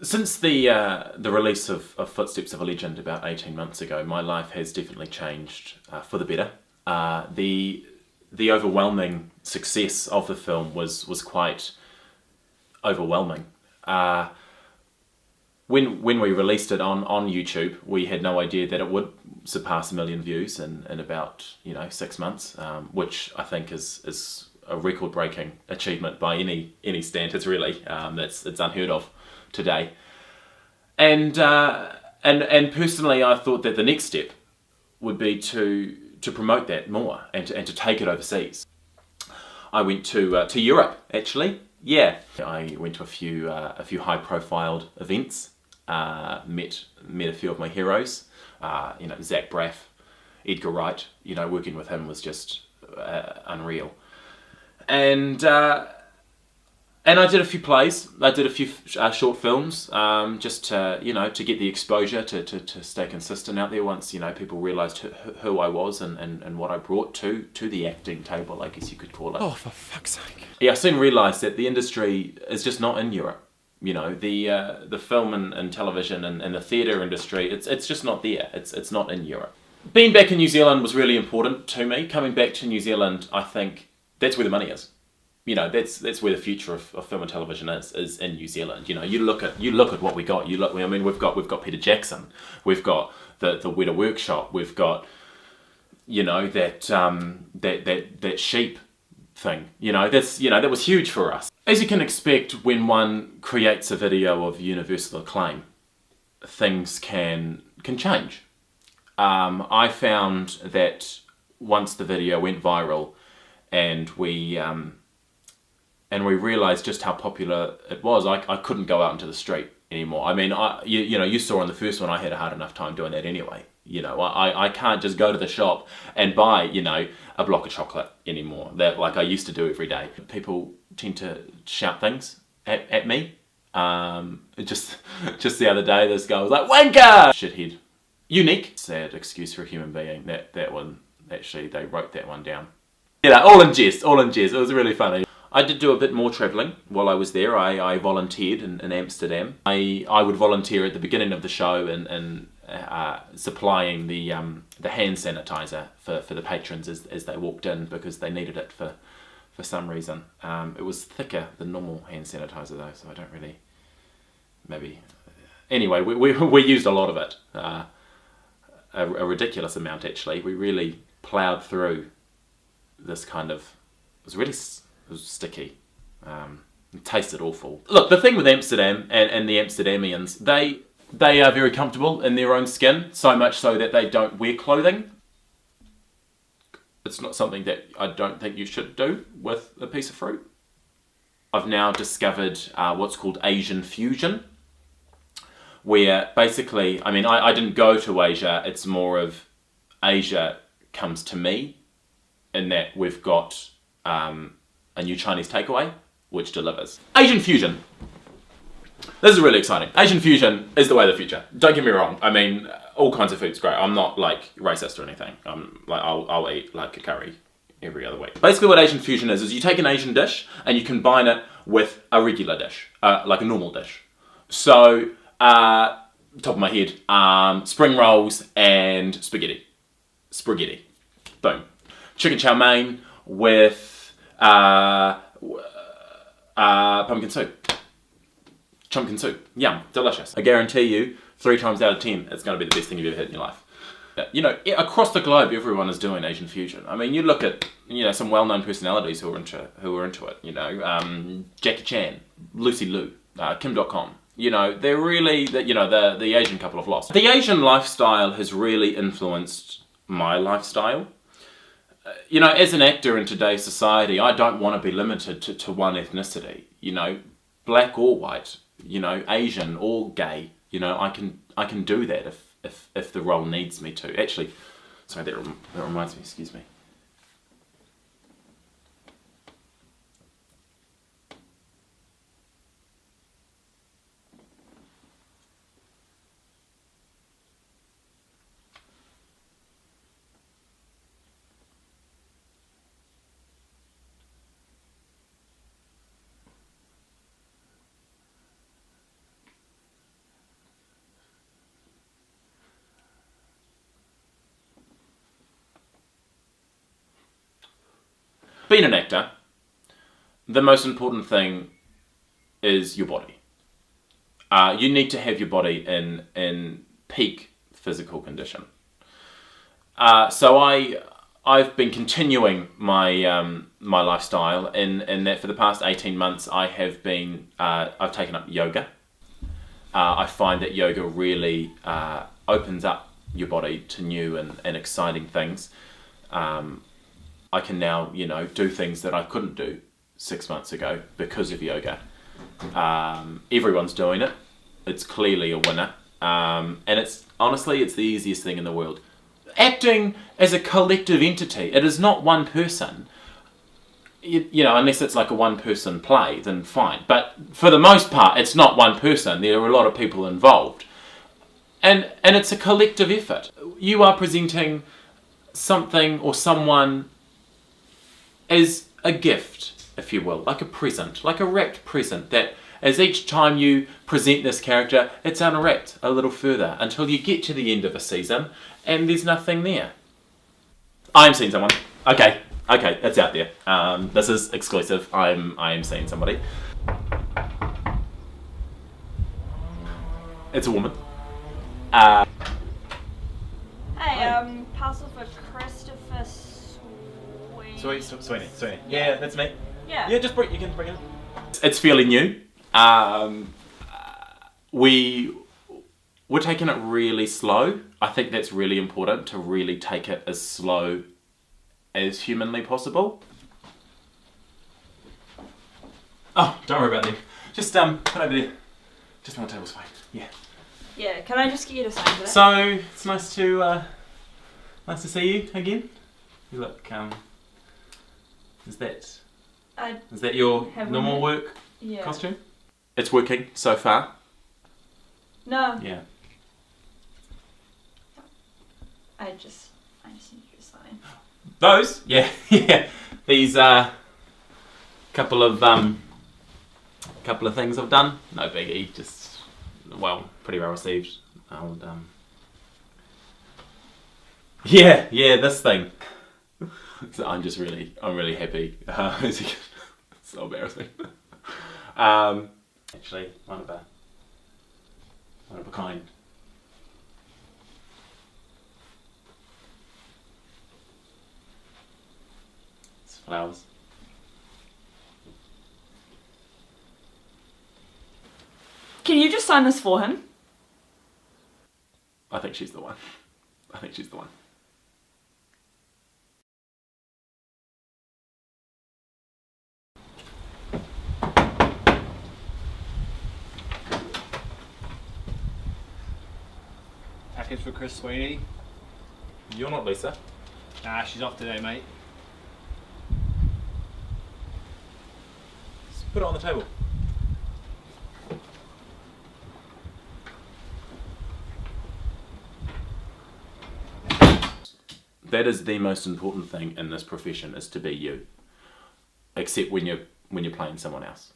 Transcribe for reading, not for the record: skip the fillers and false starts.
Since the release of Footsteps of a Legend about 18 months ago, my life has definitely changed for the better. The overwhelming success of the film was quite overwhelming. When we released it on YouTube, we had no idea that it would surpass 1 million views in about 6 months, which I think is a record-breaking achievement by any standards really. It's unheard of today. And personally, I thought that the next step would be to promote that more and to take it overseas. I went to Europe actually. Yeah, I went to a few high-profile events. Met a few of my heroes. Zach Braff, Edgar Wright. Working with him was just unreal. And I did a few plays. I did a few short films, just to get the exposure to stay consistent out there. Once people realised who I was and what I brought to the acting table, I guess you could call it. Oh, for fuck's sake! Yeah, I soon realised that the industry is just not in Europe. The film and television and the theatre industry, it's just not there. It's not in Europe. Being back in New Zealand was really important to me. Coming back to New Zealand, I think that's where the money is. That's where the future of film and television is in New Zealand. You look at what we got. We've got Peter Jackson. We've got the Weta Workshop. We've got that sheep thing. That was huge for us. As you can expect, when one creates a video of universal acclaim, things can change. I found that once the video went viral, and we realised just how popular it was, I couldn't go out into the street anymore. I mean, you saw on the first one, I had a hard enough time doing that anyway. I can't just go to the shop and buy, a block of chocolate anymore, that like I used to do every day. People tend to shout things at me. Just the other day, this guy was like, "Wanker!" Shithead. Unique. Sad excuse for a human being. That one, actually, they wrote that one down. All in jest. It was really funny. I did do a bit more travelling while I was there. I volunteered in Amsterdam. I would volunteer at the beginning of the show and supplying the hand sanitizer for the patrons as they walked in, because they needed it for some reason. It was thicker than normal hand sanitizer though, so I don't really, maybe. Anyway, we used a lot of it, a ridiculous amount actually. We really ploughed through this kind of, it was sticky. It tasted awful. Look, the thing with Amsterdam and the Amsterdamians, they are very comfortable in their own skin, so much so that they don't wear clothing. It's not something that I don't think you should do with a piece of fruit. I've now discovered what's called Asian fusion, where basically, I didn't go to Asia, it's more of Asia comes to me, in that we've got a new Chinese takeaway, which delivers. Asian fusion. This is really exciting. Asian fusion is the way of the future. Don't get me wrong. All kinds of food's great. I'm not like racist or anything. I'll eat like a curry every other week. Basically what Asian fusion is you take an Asian dish and you combine it with a regular dish, like a normal dish. So, top of my head, spring rolls and spaghetti. Boom. Chicken chow mein with pumpkin soup. Pumpkin soup. Yum. Delicious. I guarantee you, 3 times out of 10, it's going to be the best thing you've ever had in your life. Across the globe, everyone is doing Asian fusion. You look at, some well-known personalities who are into it. Jackie Chan, Lucy Liu, Kim.com. They're really, the Asian couple of lost. The Asian lifestyle has really influenced my lifestyle. As an actor in today's society, I don't want to be limited to one ethnicity. Black or white, Asian or gay. I can do that if the role needs me to. Actually, sorry, that reminds me. Excuse me. being an actor, the most important thing is your body. You need to have your body in peak physical condition. So I've been continuing my my lifestyle in that for the past 18 months I've taken up yoga. I find that yoga really opens up your body to new and exciting things. I can now, do things that I couldn't do 6 months ago because of yoga. Everyone's doing it. It's clearly a winner. And it's the easiest thing in the world. Acting as a collective entity, it is not one person. Unless it's like a one-person play, then fine. But for the most part, it's not one person. There are a lot of people involved. And it's a collective effort. You are presenting something or someone as a gift, if you will, like a present, like a wrapped present, that as each time you present this character, it's unwrapped a little further until you get to the end of a season and there's nothing there. I am seeing someone. Okay, it's out there. This is exclusive. I am seeing somebody. It's a woman. Hey, parcel for Christopher Sweeney. Yeah, that's me. Yeah. Yeah, you can bring it. It's fairly new. We're taking it really slow. I think that's really important, to really take it as slow as humanly possible. Oh, don't worry about them. Just put over there. Just on the table's fine. Yeah. Yeah, can I just get you to sign for that? So it's nice to see you again. You look is that your normal work costume? It's working so far. No. Yeah. I just need you to sign. Those? Yeah. These couple of things I've done. No biggie. Just pretty well received. This thing. So I'm really happy. It's so embarrassing. Actually, one of a kind. It's flowers. Can you just sign this for him? I think she's the one. Package for Chris Sweeney. You're not Lisa. Nah, she's off today, mate. Just put it on the table. That is the most important thing in this profession, is to be you. Except when you're playing someone else.